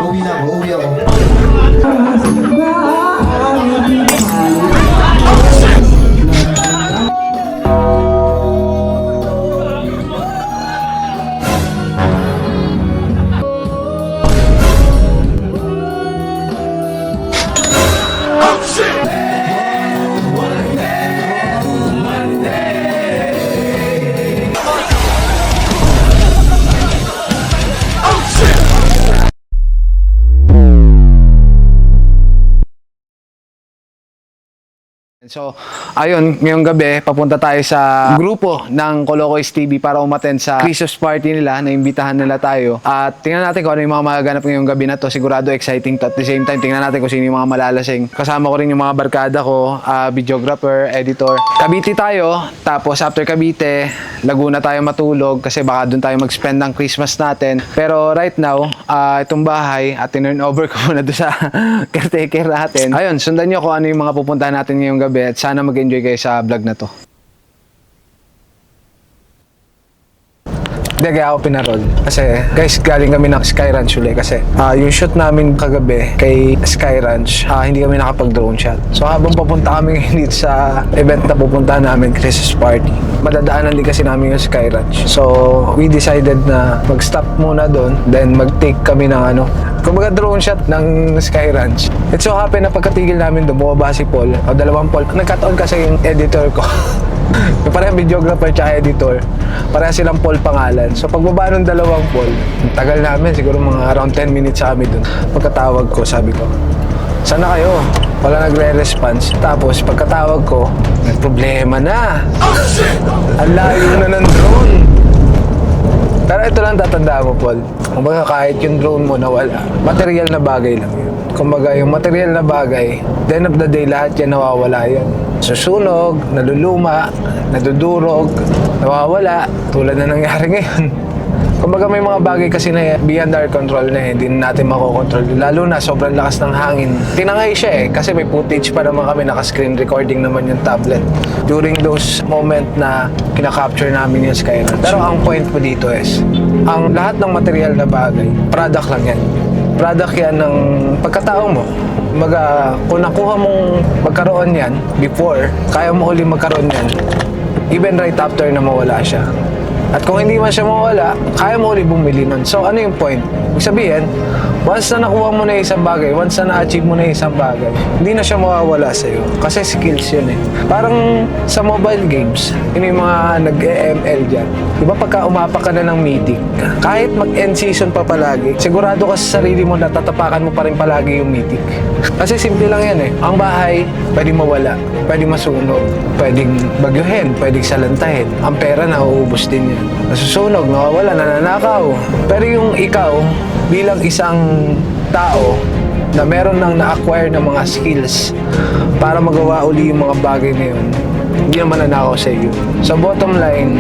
Uwi na ako, uwi ako. So, ayun, ngayong gabi, papunta tayo sa grupo ng Kolokoys TV para umattend sa Christmas party nila, naimbitahan nila tayo. At tingnan natin kung ano yung mga magaganap ngayong gabi na to. Sigurado exciting to. At the same time, tingnan natin kung sino yung mga malalasing. Kasama ko rin yung mga barkada ko, videographer, editor. Cavite tayo, tapos after Cavite, Laguna tayo matulog kasi baka doon tayo mag-spend ng Christmas natin. Pero right now, itong bahay, at turn over ko muna doon sa caretaker natin. Ayun, sundan nyo kung ano yung mga pupuntahan natin ngayong gabi. At sana mag-enjoy kayo sa vlog na to. Hindi, kaya ako pinarol. Kasi, guys, galing kami ng Sky Ranch ulit. Kasi, yung shoot namin kagabi kay Sky Ranch, hindi kami nakapag-drone shot. So, habang papunta kami ngayon dito sa event na pupuntahan namin, Christmas party, madadaanan din kasi namin yung Sky Ranch. So, we decided na mag-stop muna doon, then mag-take kami ng kumbaga drone shot ng Sky Ranch. It so happen na pagkatigil namin doon, bumaba si Paul, o dalawang Paul. Nagkataon kasi yung editor ko. Yung parang videographer tsaka editor, pareha silang Paul pangalan. So pagbaba ng dalawang Paul, tagal namin, siguro mga around 10 minutes kami dun. Pagkatawag ko, sabi ko, sana kayo? Wala nagre-response. Tapos pagkatawag ko, may problema na. Ang layo na ng drone. Pero ito lang tatandaan mo, Paul. Kumbaga kahit yung drone mo nawala, material na bagay lang yun. Kumbaga yung material na bagay, the end of the day, lahat yan nawawala yan. Susunog, naluluma, nadudurog, nawawala, tulad na nangyari ngayon. Kumbaga may mga bagay kasi na beyond our control na hindi natin makokontrol. Lalo na sobrang lakas ng hangin. Tinangay siya kasi may footage pa naman kami, naka-screen recording naman yung tablet. During those moment na kinakapture namin yung Skyline. Pero ang point ko dito is, ang lahat ng material na bagay, product lang yan. Product yan ng pagkatao mo. Kumbaga, kung nakuha mong magkaroon yan before, kaya mo ulit magkaroon yan, even right after na mawala siya. At kung hindi man siya mawala, kaya mo ulit bumili nun. So, ano yung point? Ibig sabihin, once na nakuha mo na isang bagay, once na na-achieve mo na isang bagay, hindi na siya mawawala sa'yo. Kasi skills yun eh. Parang sa mobile games, yun yung mga nag-ML dyan. Diba pagka umapak ka na ng Mythic, kahit mag-end season pa palagi, sigurado ka sa sarili mo na tatapakan mo pa rin palagi yung Mythic. Kasi simple lang yan eh. Ang bahay, pwedeng mawala, pwedeng masunog, pwedeng bagyuhin, pwedeng salantahin. Ang pera, nauubos din yan. Nasusunog, nawawala, nananakaw. Pero yung ikaw, bilang isang tao na meron nang na-acquire ng mga skills para magawa uli yung mga bagay na yun, hindi naman nanakaw sa iyo. Sa bottom line,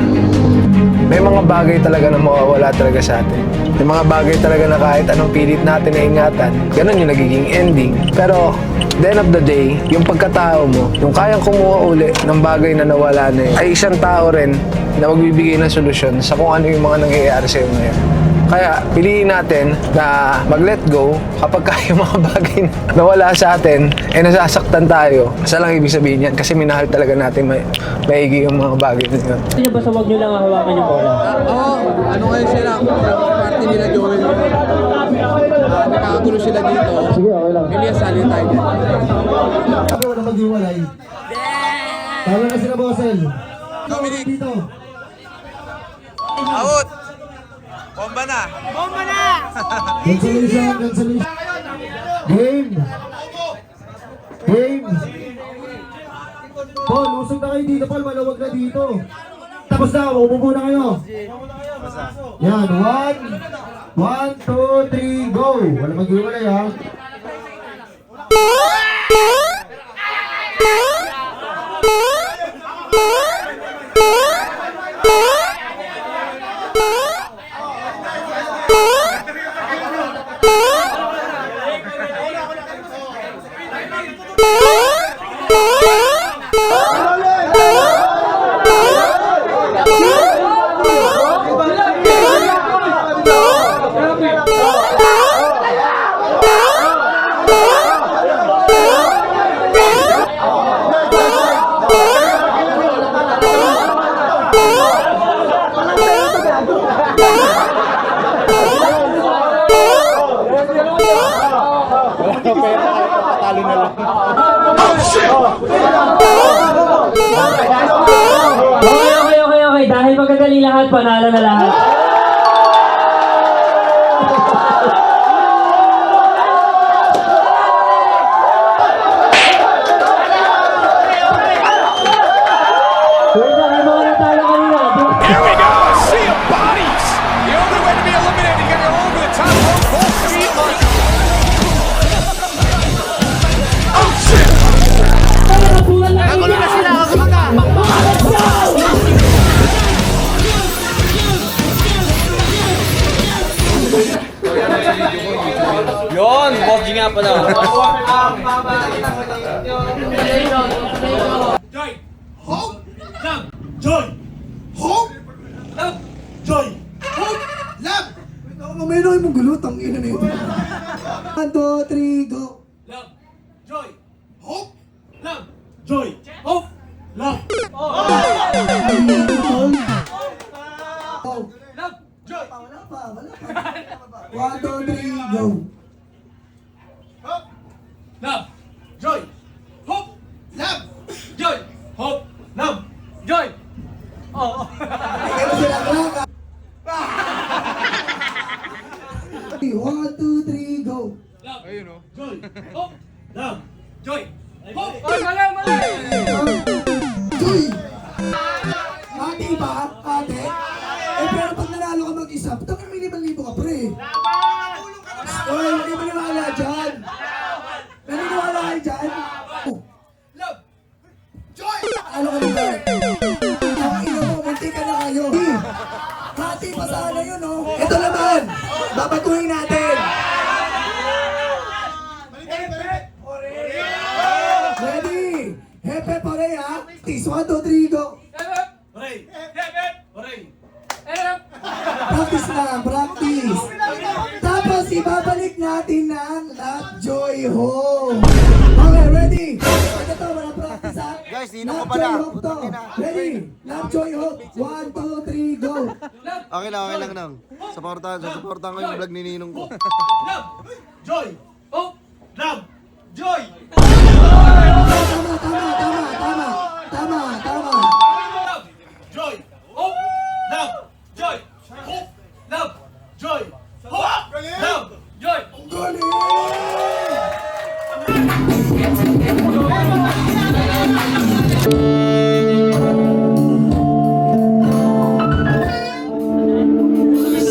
may mga bagay talaga na mawawala talaga sa atin. May mga bagay talaga na kahit anong pilit natin na ingatan, ganun yung nagiging ending. Pero, the end of the day, yung pagkatao mo, yung kayang kumuha uli ng bagay na nawala na yun, ay isang tao rin na magbibigay ng solusyon sa kung ano yung mga nangyayari sa iyo ngayon. Kaya, piliin natin na mag-let go kapag yung mga bagay na nawala sa atin, nasasaktan tayo. Isa lang ibig sabihin yan, kasi minahal talaga natin maigi yung mga bagay na yun. Hindi ba sa wag nyo lang hawakan yung bola? Oo, ano ngayon sila? Party nila Joel. Nakakagulo sila dito. Sige, okay lang. Elias, sali tayo dyan. Ako na mag-iwalay. Tama na sila, Bossel. Dominic! Dito. Out! Bomba na! Cancellation. Game. Paul, usog na kayo dito, Paul. Malawag na dito. Tapos na, umupo na kayo. Yan, 1, 2, 3, go. Wala mag-iwalay ha. Okay. Dahil magagaling lahat, panalo na lahat. Wait lang, yung mga natalo kanina. Here we go, a sea of bodies. The only way to be eliminated, you gotta go over the top rope, full speed march. Oh shit! Nagulo na sila, nagulo na! Yun, boss G nga pala. Mamaya na mong gulo, tangina na ito. 1, 2, 3, go! Wala pa. 1, 2, 3, go! Kaya sila ka. 1, 2, 3, go! Joy! Ate ba? Ate? Eh pero pag nanalo ka mag-isa, patang may 5,000 ka pre. Oy, hindi mo maniwala dyan. Naniniwala kayo dyan? Joy! Ano ka nila? Ang ino mo, munti ka na kayo. Hati pa sana yun, oh. Ito naman, babatuhin natin. Ready? Hepe pare ha? 1, 2, 3, go! Practice lang, practice. Tapos ibabalik natin ng Lovejoy Home. Okay, ready? Ito, wala practice ha? Guys, di na ko pala. Lovejoy Home to. Ready? Lovejoy Home. 1, 2, 3, go! Okay lang nang. Supportahan ko yung vlog ni Ninong ko.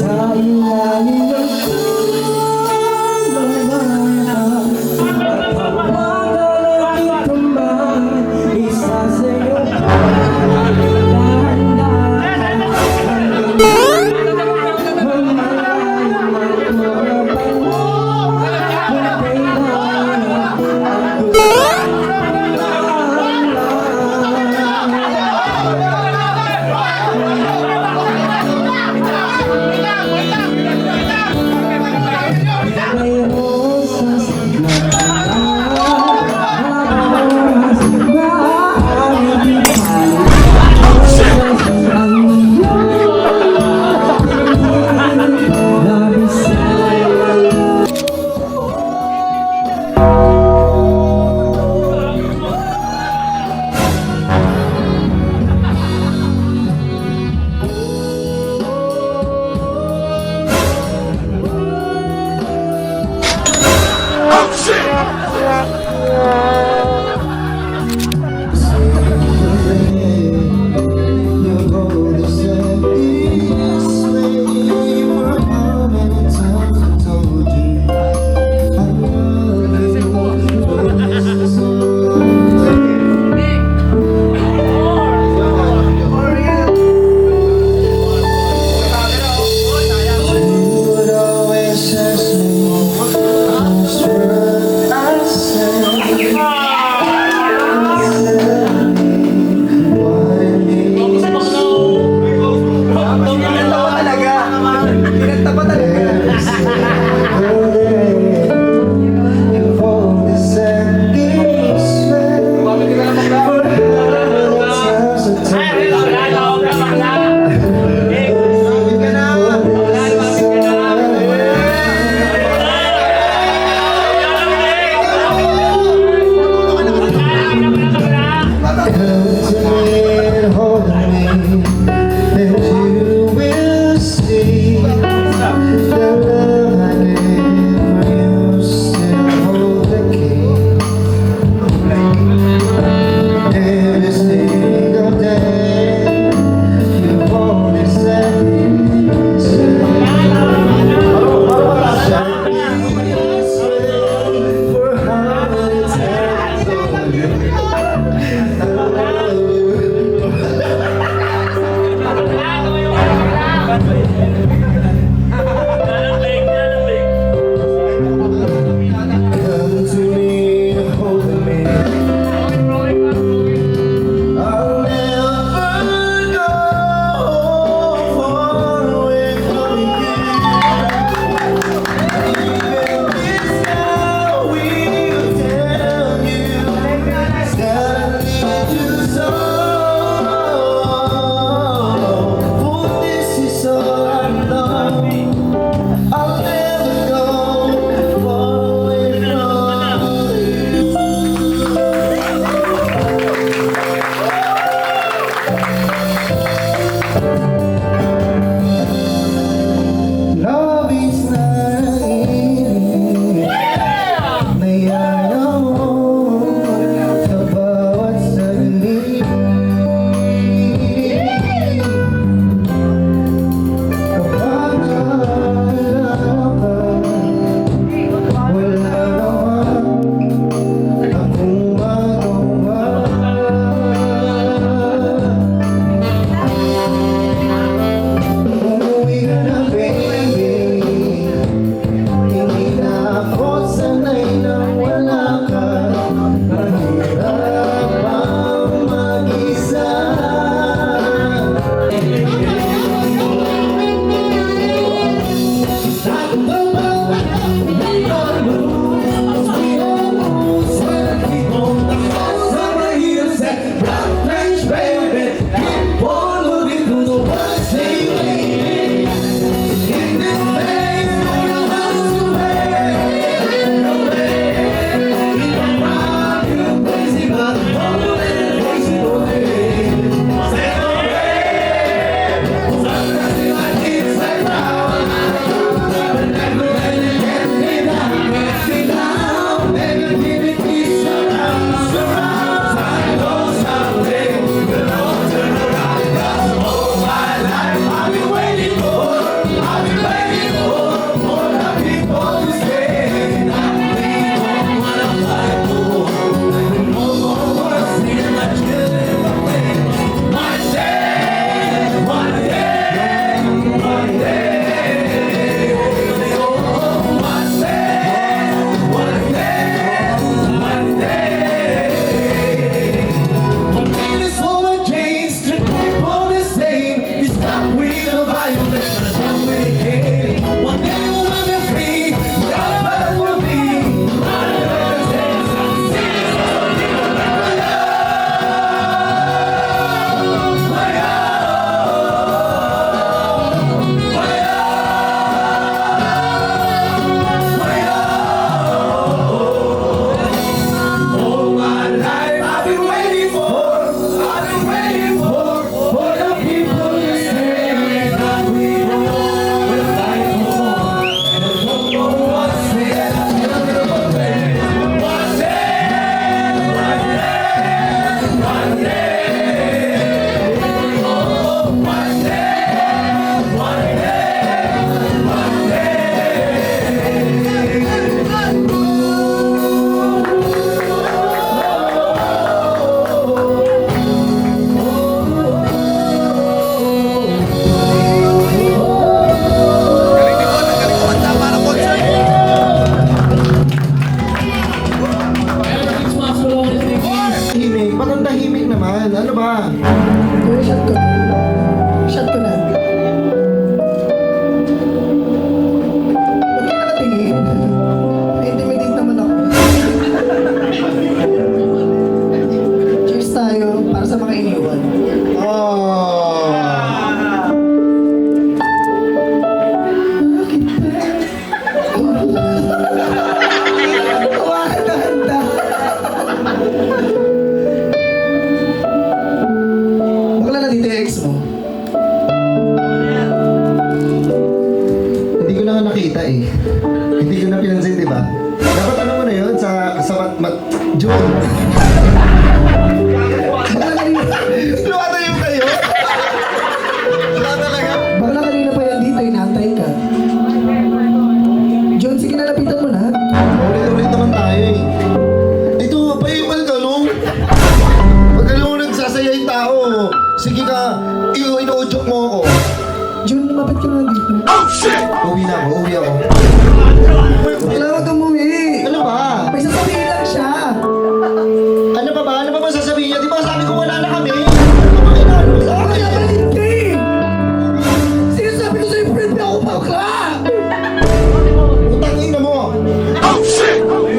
Tama. Yes. June. Lumatayo kayo? Wala talaga. Bakla kanina pa yan dito, inaantay ka. John, sige na, lapitan mo na. Ulit-ulit naman tayo eh. Ito, paimal ka, no? Pag alam mo nagsasaya yung tao, sige ka, ino-joke mo ako. John, lumapit ka na dito. Uwi na ako, uwi ako. Bakla, wag kang umuwi. Ano ba? May sasabihin lang siya. Ano pa ba? Ano pa ba sasabihin niya? Di ba sabi ko wala na kami? Ano ba kinano mo sa Bakla, akin? hindi! Sinasabi ko sa'yo, friend na ako, bakla! Utang ina mo! Ay, uwi.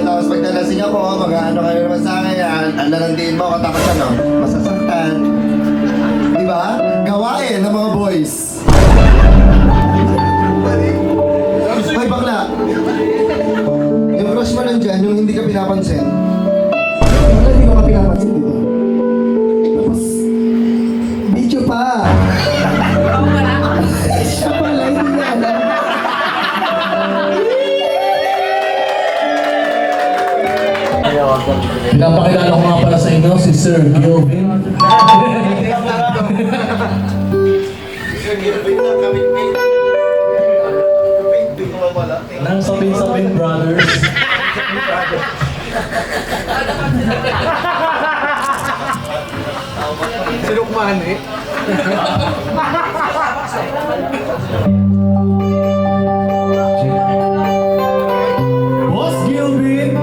Tapos pag nalasing ako, mag-ano kayo naman sa akin. Nalandiin mo, katapos ano, masasaktan. Di ba? Gawain ng mga boys. Ay, bakla. Yung crush mo nandyan, yung hindi ka pinapansin. Bakla, hindi ko ka pinapansin dito. Tapos, video pa. Siya pala, hindi niya alam. Pinapakilala ko nga pala sa inyo si Sir Gilvin. Nang Sapin-Sapin Brothers. Sinukman eh. Boss Gilvin.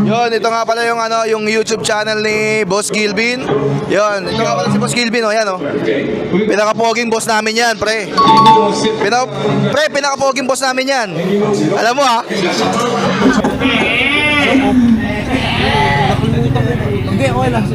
Yun, ito nga pala yung yung YouTube channel ni Boss Gilvin. Yun, ito nga pala si Boss Gilvin, oh, yan oh. Pinaka-poging boss namin yan, pre. Pinaka-poging boss namin yan. Alam mo ha? Hindi, okay lang.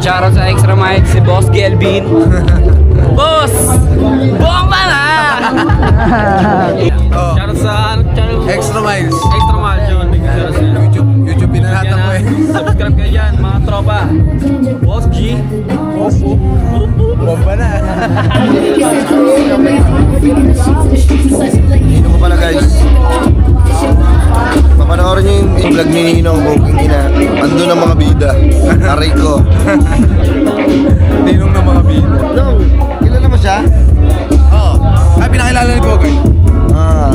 Shoutout sa Extra Mike, si Boss Gelvin. Boss! Bomba na! Shoutout sa ano channel mo? Extra Miles. Extra Miles yun. YouTube binalatan ko eh. Subscribe kayo dyan, mga tropa. Boss G. Bomba na. Ino ko pala guys. Papanoorin nyo yung vlog ni Ninong Booking Ina. Andun ang mga bida. Aray ko. Tinong ng mga bida. Nong, kilala mo siya? Oo. Ay, pinakilala ni Bogay. Ah.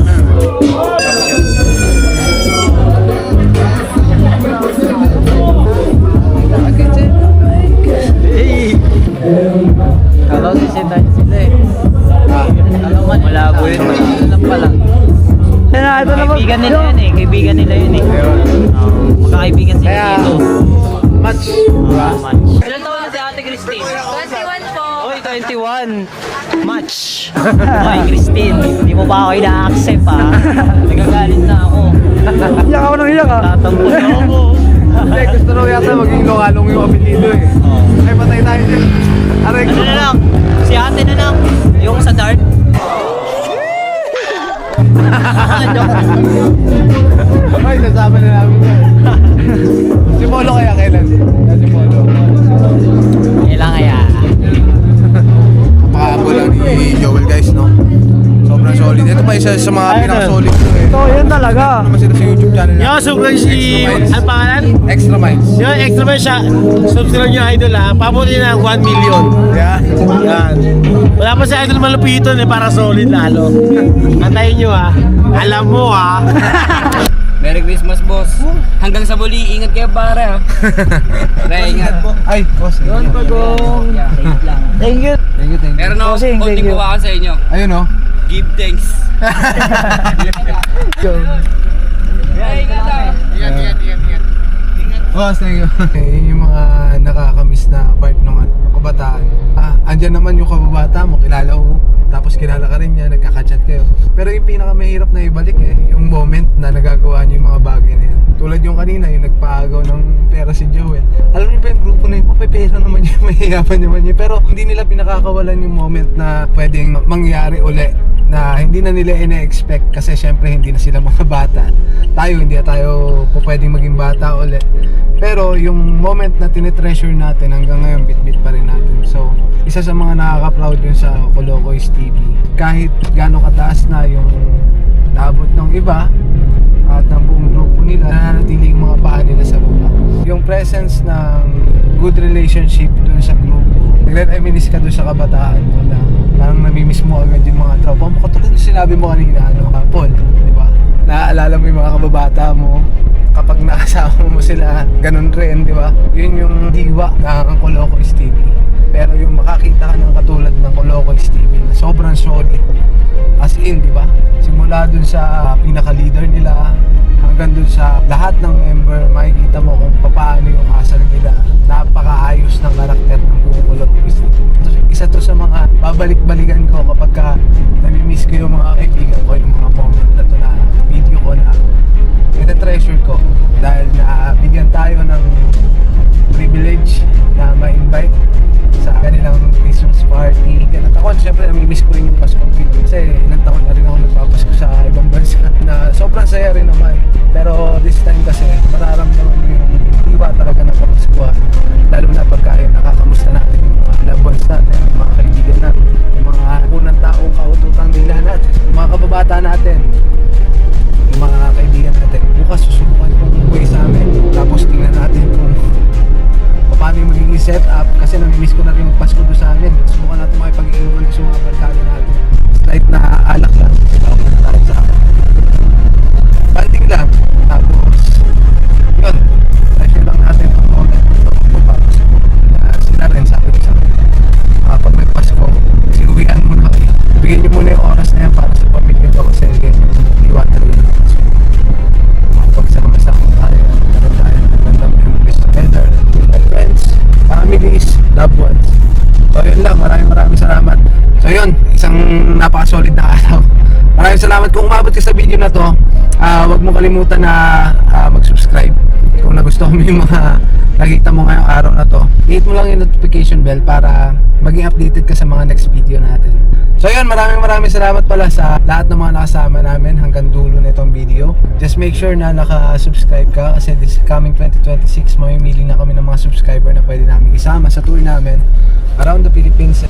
Kalaw si Sita sila eh. Malabo yun, malabo lang pala. Kaibigan nila yun eh, kaibigan nila yun eh. Magkakaibigan sila dito. Match. Ilan taon na si Ate Christine? 21 po. Oy, 21. Match. Oy, Christine, hindi mo ba ako ina-accept ha? Nagagalit na ako. Iyak ako nang iyak ah. Tatampo na ako. Hindi, gusto raw yata maging lokalong yung apelido eh. Ay, patay tayo din. Aray ko. Ano na lang? Si ate na lang. Yung sa dart. Ay, nasama na namin yan. Si Polo kaya kailan? Si Polo. Kailan kaya? Napakabo lang ni Joel guys, no? Sobrang solid. Ito pa isa sa mga pinaka-solid ko eh. Oo, yan talaga. Ano naman sila sa YouTube channel niya? Yo, sobrang si... Ano pangalan? Extra Minds. Yo, extra man siya. Subscribe nyo idol ha. Pabuti na 1 million. Yeah. Yan. Wala pa si idol malupiton eh, para solid lalo. Antayin nyo ha. Alam mo ha. Merry Christmas, boss. Hanggang sa muli, ingat kayo pare ha. Pre, ingat po. Ay, boss. Doon pa gong. Thank you. Thank you, thank you. Meron ako Bossing, thank konting you. buwakan sa inyo. Ayun, no? Give thanks. Boss, thank you. Yun yung mga nakakamiss na part ng kabataan. Andyan naman yung kababata mo, kilala mo. Tapos kilala ka rin niya, nagkaka-chat kayo. Pero yung pinakamahirap na ibalik yung moment na nagagawa niyo yung mga bagay na yun. Tulad yung kanina, yung nagpaagaw ng pera si Joel. Alam niyo ba yung grupo na yun, pera naman yun, mahihapan naman yun. Pero hindi nila pinakakawalan yung moment na pwedeng mangyari uli. Na hindi na nila ina-expect kasi syempre hindi na sila mga bata. Hindi na tayo po pwedeng maging bata uli. Pero yung moment na tinitreasure natin hanggang ngayon bit-bit pa rin natin. So, isa sa mga nakaka-proud yun sa Kolokoys TV. Kahit gaano kataas na yung naabot ng iba at ng buong grupo nila, nananatili yung mga paa nila sa baba. Yung presence ng good relationship dun sa grupo, nagre-reminis ka dun sa kabataan mo na parang namimiss mo agad yung mga tropa mo. Katulad yung sinabi mo kanina, Paul, di ba? Naaalala mo yung mga kababata mo kapag nakasama mo sila, ganun rin, di ba? Yun yung diwa ng Kolokoys TV. Pero yung makakita ka ng katulad ng Kolokoys TV na sobrang solid, as in, di ba? Simula dun sa pinaka-leader nila hanggang dun sa lahat ng member, makikita mo kung paano yung asal nila. Napakaayos ng karakter ng buong Kolokoys TV. Isa to sa mga babalik-balikan ko kapag ka namimiss ko yung mga kaibigan ko, yung mga moment na to na video ko na ina-treasure ko dahil na bigyan tayo ng privilege na ma-invite sa kanilang Christmas party. Ganun ako, syempre namimiss ko rin yung Paskong Pilipino kasi ilang taon na rin ako nagpapasko sa ibang bansa na sobrang saya rin naman. Pero this time kasi mararamdaman mo yung iba talaga ng Paskuhan, lalo na pagka nakakamusta natin yung mga loved ones natin, yung mga kaibigan natin, yung mga unang taong kaututang nila natin, yung mga kababata natin, yung mga kaibigan natin. Bukas susubukan kong umuwi sa amin, tapos tingnan natin kung paano yung magiging setup kasi namimiss ko na rin magpasko doon sa amin. Subukan natin makipag-inuman sa mga barkada natin. Slight na alak lang, tawag na tayo sa akin. Banding lang, tapos yun, pressure lang natin ang moment ito magpapasko. Sila rin sabi ko sa akin, pag may Pasko, sinuwian muna kayo. Bigyan niyo muna yung oras na yan para sa pamilya ko kasi iwanan rin ang Pasko. Pagsama-sama tayo, meron tayo magandang memories together with my friends, families, loved ones. So yun lang, maraming salamat. So yun, isang napaka-solid na araw. Maraming salamat kung umabot ka sa video na to. Huwag mo kalimutan na mag-subscribe. Kung nagustuhan mo yung mga nakita mo ngayong araw na to, hit mo lang yung notification bell para maging updated ka sa mga next video natin. So yun, maraming salamat pala sa lahat ng mga nakasama namin hanggang dulo na itong video. Just make sure na naka-subscribe ka kasi this coming 2026 mamimili na kami ng mga subscriber na pwede namin isama sa tour namin around the Philippines.